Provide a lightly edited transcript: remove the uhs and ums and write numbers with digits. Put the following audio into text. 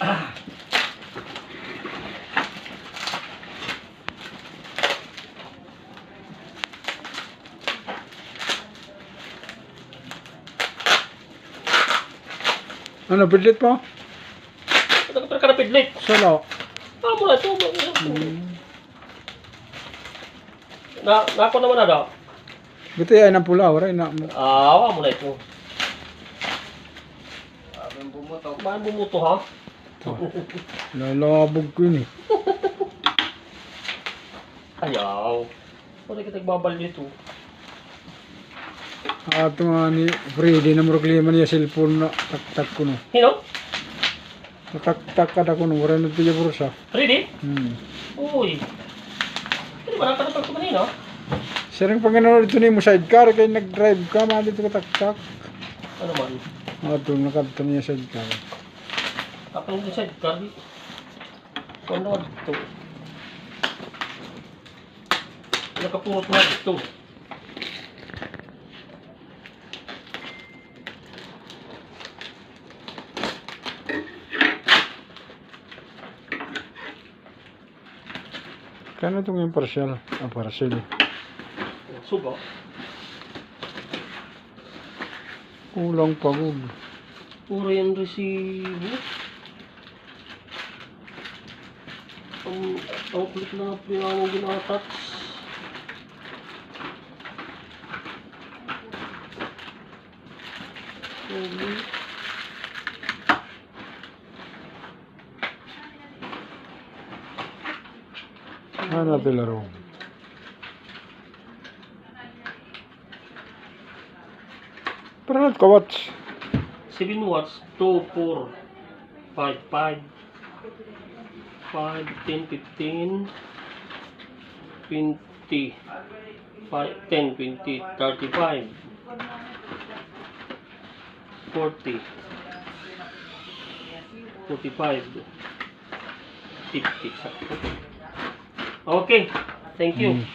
Ano, pidlit po? Ito ka na pidlit. Salo. Mo na ito. Nako naman na daw. Buti ay ng pula, oray na. Awa mo na ito. Bakit bumuto ha? Lalabog ko yun eh. Ayaw. Wala kita nagbabal dito. Ato nga ni Freddy na problema niya cellphone na tak-tak ko no. Hino? Tak-tak kada ko no, oray na tiya bursa. Ready? Uy. Hindi ba nakatapag ko manino? Sirang panginoon dito ni mo sidecar kay nag-drive ka, mga dito ka tak-tak. Ano man? Ato nakabta niya sidecar. Ako yung side card. Ano dito? Nakapurot na dito. Kano itong yung partial? Partial. Subo. Kulang pagod. Puro yung resibo. Ang kulit na pinanong ginatat. Ano natin laro? Pero ka-watch. 7 watts, 2, 4, 5, 5, 5, 10, 15, 20, 5, 10, 20, 35, 40, 45, 50. Okay, thank you.